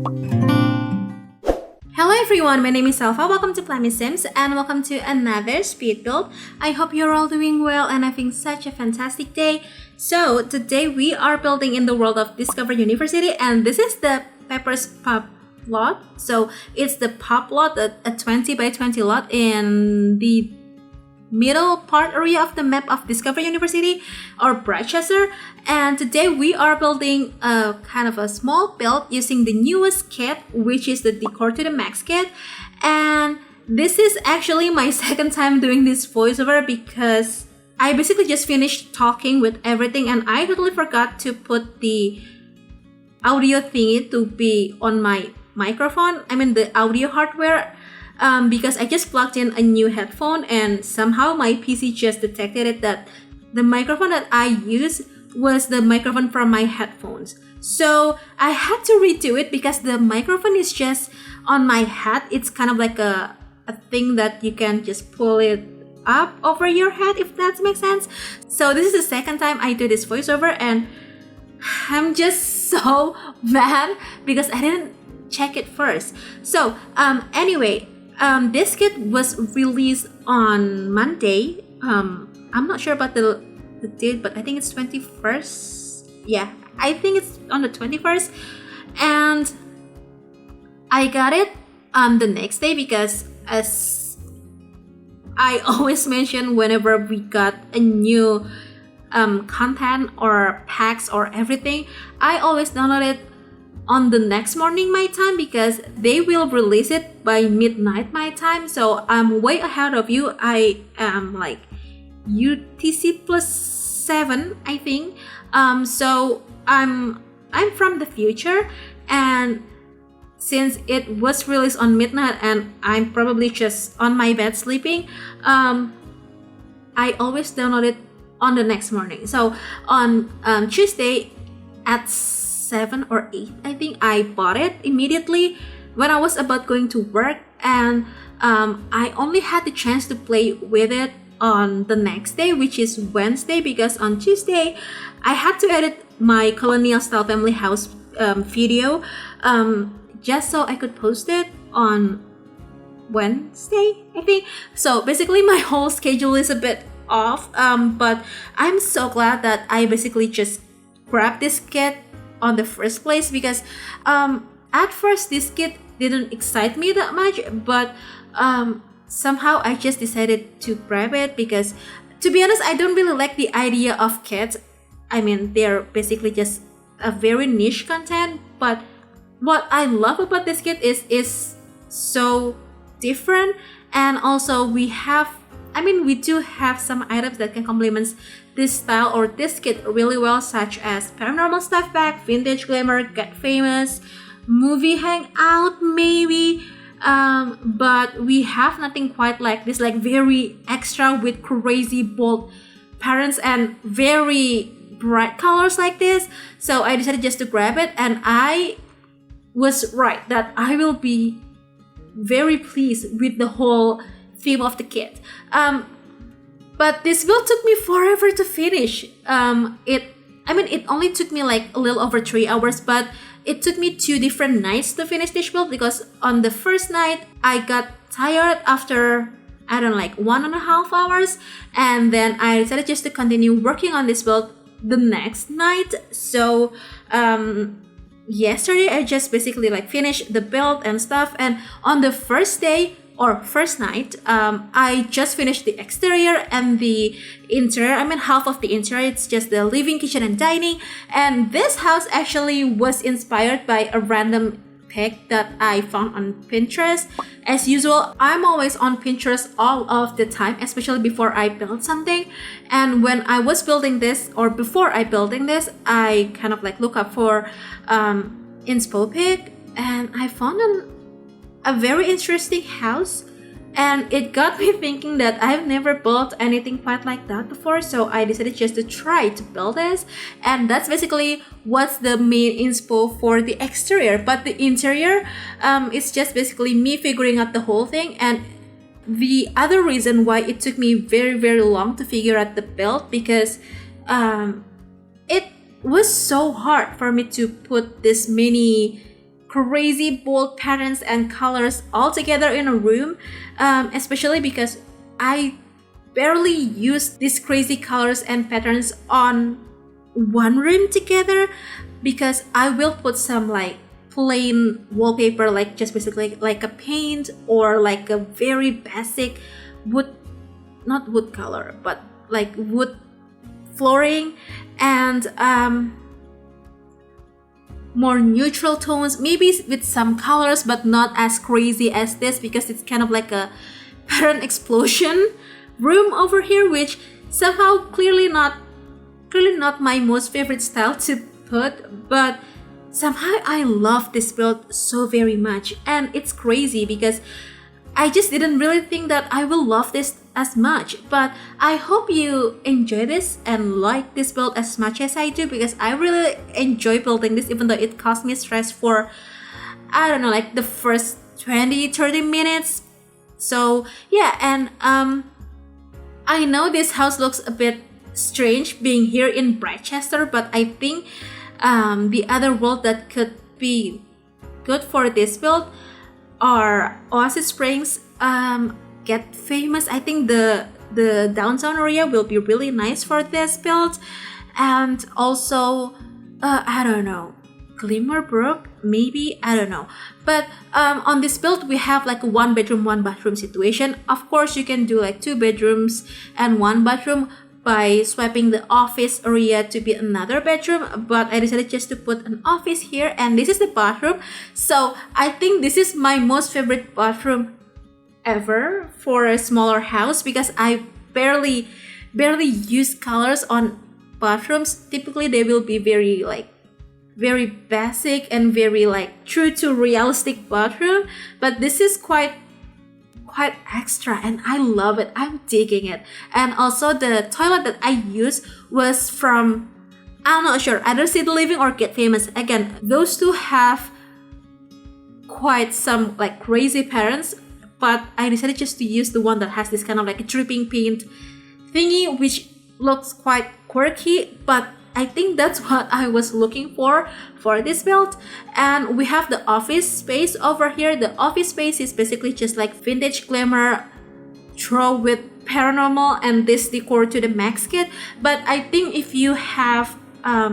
Hello everyone, my name is Alpha. Welcome to plummysims and welcome to another speed build. I hope you're all doing well and having such a fantastic day. So today we are building in the world of Discover University, and this is the Pepper's Pop lot. So it's the pop lot, a 20 by 20 lot in the middle part area of the map of Discover University or Britchester. And today we are building a kind of a small build using the newest kit, which is the Décor to the Max kit. And this is actually my second time doing this voiceover because I basically just finished talking with everything and I totally forgot to put the audio thingy to be on my microphone. I mean the audio hardware. Because I just plugged in a new headphone and somehow my PC just detected it that the microphone that I used was the microphone from my headphones. So I had to redo it because the microphone is just on my head. It's kind of like a thing that you can just pull it up over your head, if that makes sense. So this is the second time I do this voiceover and I'm just so mad because I didn't check it first. So anyway, this kit was released on Monday. I'm not sure about the date, but I think it's 21st. Yeah, I think it's on the 21st. And I got it the next day because, as I always mention whenever we got a new content or packs or everything, I always download it on the next morning my time because they will release it by midnight my time. So I'm way ahead of you. I am like UTC +7, I think. So I'm from the future, and since it was released on midnight and I'm probably just on my bed sleeping, I always download it on the next morning. So on Tuesday at 7 or 8, I think, I bought it immediately when I was about going to work, and I only had the chance to play with it on the next day, which is Wednesday, because on Tuesday I had to edit my colonial style family house video just so I could post it on Wednesday, I think. So basically my whole schedule is a bit off, but I'm so glad that I basically just grabbed this kit on the first place because at first this kit didn't excite me that much, but somehow I just decided to grab it because, to be honest, I don't really like the idea of kits. I mean, they're basically just a very niche content, but what I love about this kit is so different. And also we do have some items that can complement this style or this kit really well, such as paranormal stuff pack, vintage glamour, get famous, movie hangout maybe, but we have nothing quite like this, like very extra with crazy bold patterns and very bright colors like this. So I decided just to grab it, and I was right that I will be very pleased with the whole theme of the kit. But this build took me forever to finish. It only took me like a little over 3 hours, but it took me 2 different nights to finish this build because on the first night I got tired after, I don't know, like 1.5 hours, and then I decided just to continue working on this build the next night. So yesterday I just basically like finished the build and stuff, and on the first day or first night, I just finished the exterior and the interior. I mean, half of the interior, it's just the living, kitchen, and dining. And this house actually was inspired by a random pic that I found on Pinterest. As usual, I'm always on Pinterest all of the time, especially before I build something. And when I was building this, or before I building this, I kind of like look up for inspo pic, and I found a very interesting house, and it got me thinking that I've never built anything quite like that before. So I decided just to try to build this, and that's basically what's the main inspo for the exterior. But the interior, it's just basically me figuring out the whole thing. And the other reason why it took me very long to figure out the build, because it was so hard for me to put this many crazy bold patterns and colors all together in a room, especially because I barely use these crazy colors and patterns on one room together, because I will put some like plain wallpaper, like just basically like a paint or like a very basic wood, not wood color, but like wood flooring, and more neutral tones, maybe with some colors, but not as crazy as this, because it's kind of like a pattern explosion room over here, which somehow clearly not my most favorite style to put, but somehow I love this build so very much. And it's crazy because I just didn't really think that I will love this as much, but I hope you enjoy this and like this build as much as I do, because I really enjoy building this, even though it cost me stress for, I don't know, like the first 20-30 minutes. So yeah, and I know this house looks a bit strange being here in Britchester, but I think the other world that could be good for this build are Oasis Springs, Get Famous. I think the downtown area will be really nice for this build, and also I don't know, Glimmerbrook, maybe, I don't know. But on this build we have like a 1 bedroom 1 bathroom situation. Of course you can do like 2 bedrooms and 1 bathroom by swapping the office area to be another bedroom, but I decided just to put an office here, and this is the bathroom. So I think this is my most favorite bathroom ever for a smaller house, because I barely use colors on bathrooms. Typically they will be very basic and very like true to realistic bathroom, but this is quite extra and I love it. I'm digging it. And also the toilet that I used was from, I'm not sure, either City Living or Get Famous. Again, those two have quite some like crazy patterns, but I decided just to use the one that has this kind of like a dripping paint thingy, which looks quite quirky, but I think that's what I was looking for this build. And we have the office space over here. The office space is basically just like vintage glamour throw with paranormal and this decor to the max kit. But I think if you have I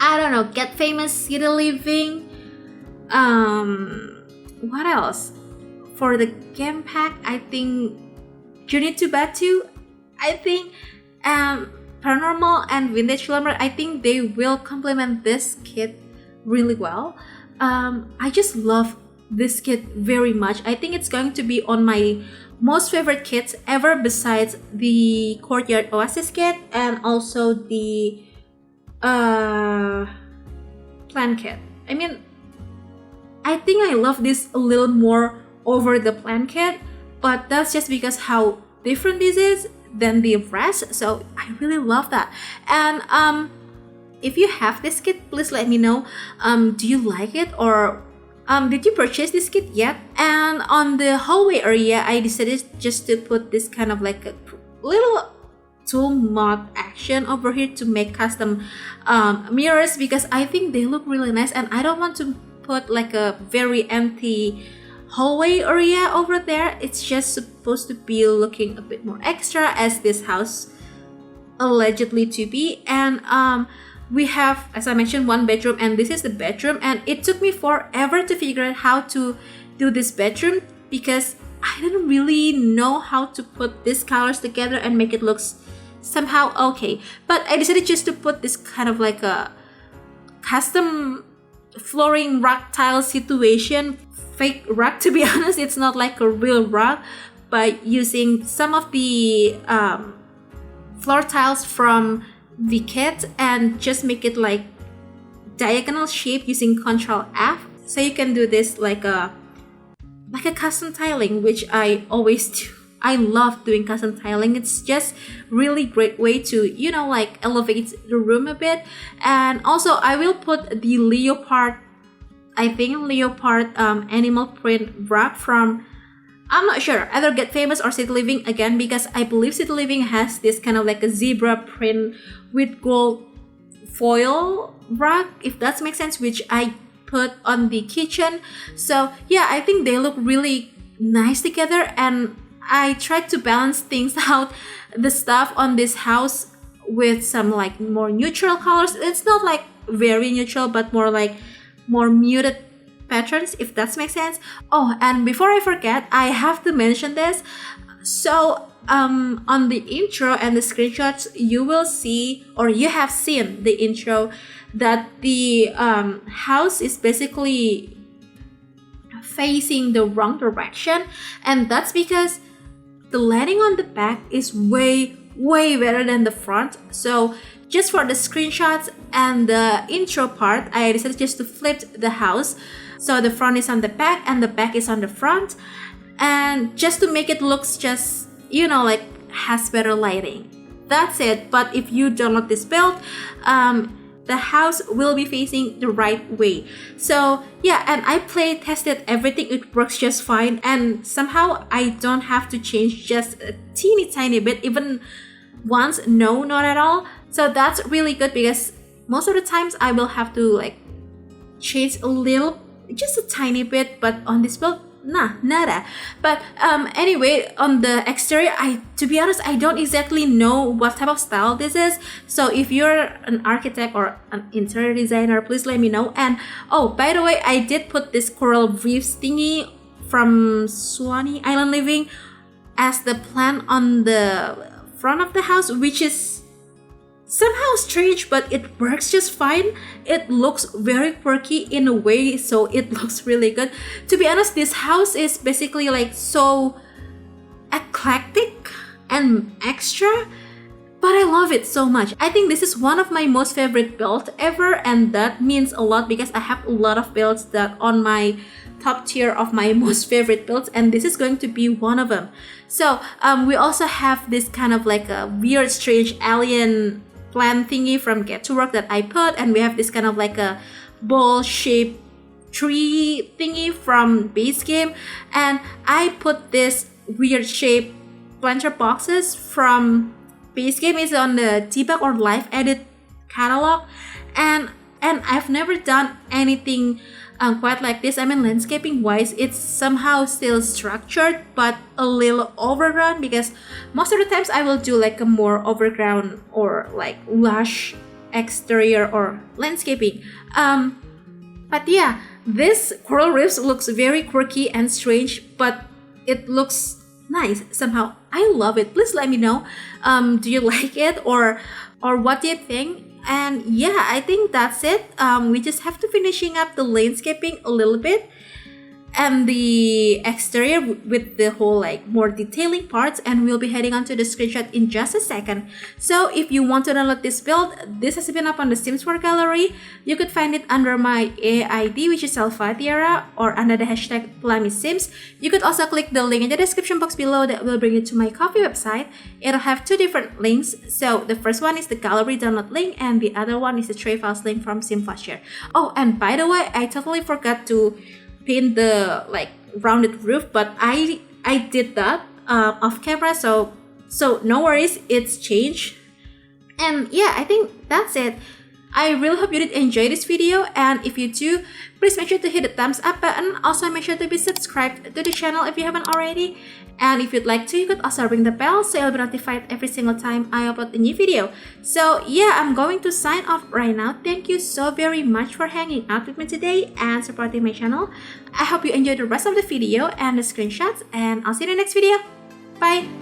don't know, Get Famous, City Living, what else? For the game pack, I think Journey to Batu, I think Paranormal and Vintage Glamour, I think they will complement this kit really well. I just love this kit very much. I think it's going to be on my most favorite kits ever, besides the Courtyard Oasis kit and also the Plan kit. I mean, I think I love this a little more over the Plan kit, but that's just because how different this is than the rest, so I really love that. And if you have this kit, please let me know. Do you like it, or did you purchase this kit yet? And on the hallway area, I decided just to put this kind of like a little tool mod action over here to make custom mirrors, because I think they look really nice and I don't want to put like a very empty hallway area over there. It's just supposed to be looking a bit more extra, as this house allegedly to be. And we have, as I mentioned, 1 bedroom, and this is the bedroom, and it took me forever to figure out how to do this bedroom, because I didn't really know how to put these colors together and make it look somehow okay. But I decided just to put this kind of like a custom flooring rug tile situation, fake rug, to be honest. It's not like a real rug, by using some of the floor tiles from the kit and just make it like diagonal shape using Ctrl F. So you can do this like a custom tiling, which I always do. I love doing custom tiling. It's just really great way to, you know, like elevate the room a bit. And also I will put the leopard, I think leopard animal print rug from, I'm not sure, either Get Famous or City Living again, because I believe City Living has this kind of like a zebra print with gold foil rug, if that makes sense, which I put on the kitchen. So yeah, I think they look really nice together, and I tried to balance things out, the stuff on this house, with some like more neutral colors. It's not like very neutral, but more like more muted patterns, if that makes sense. Oh, and before I forget, I have to mention this. So on the intro and the screenshots, you will see, or you have seen the intro, that the house is basically facing the wrong direction, and that's because the lighting on the back is way better than the front. So just for the screenshots and the intro part, I decided just to flip the house, so the front is on the back and the back is on the front, and just to make it looks just, you know, like has better lighting. That's it. But if you download this build, the house will be facing the right way. So yeah, and I play tested everything, it works just fine, and somehow I don't have to change just a teeny tiny bit, even once. No, not at all. So that's really good, because most of the times I will have to like change a little, just a tiny bit, but on this build, nada. But anyway, on the exterior, to be honest, I don't exactly know what type of style this is. So if you're an architect or an interior designer, please let me know. And oh, by the way, I did put this coral reefs thingy from Swanee Island Living as the plant on the front of the house, which is somehow strange, but it works just fine. It looks very quirky in a way, so it looks really good. To be honest, this house is basically like so eclectic and extra, but I love it so much. I think this is one of my most favorite builds ever, and that means a lot because I have a lot of builds that on my top tier of my most favorite builds, and this is going to be one of them. So we also have this kind of like a weird, strange alien plant thingy from Get to Work that I put, and we have this kind of like a ball-shaped tree thingy from Base Game, and I put this weird shaped planter boxes from Base Game. Is on the debug or live edit catalog, and I've never done anything quite like this. I mean, landscaping wise, it's somehow still structured but a little overgrown, because most of the times I will do like a more overgrown or like lush exterior or landscaping. But yeah, this coral reefs looks very quirky and strange, but it looks nice somehow. I love it. Please let me know, do you like it, or what do you think? And yeah, I think that's it. We just have to finishing up the landscaping a little bit and the exterior with the whole like more detailing parts, and we'll be heading on to the screenshot in just a second. So if you want to download this build, this has been up on the Sims 4 gallery. You could find it under my AID, which is elfathiera, or under the hashtag plummysims. You could also click the link in the description box below that will bring you to my Ko-fi website. It'll have two different links. So the first one is the gallery download link, and the other one is the tray files link from Simflasher. Oh, and by the way, I totally forgot to paint the like rounded roof, but I did that off camera, so no worries, it's changed. And yeah, I think that's it. I really hope you did enjoy this video, and if you do, please make sure to hit the thumbs up button. Also make sure to be subscribed to the channel if you haven't already, and if you'd like to, you could also ring the bell so you'll be notified every single time I upload a new video. So yeah, I'm going to sign off right now. Thank you so very much for hanging out with me today and supporting my channel. I hope you enjoyed the rest of the video and the screenshots, and I'll see you in the next video. Bye!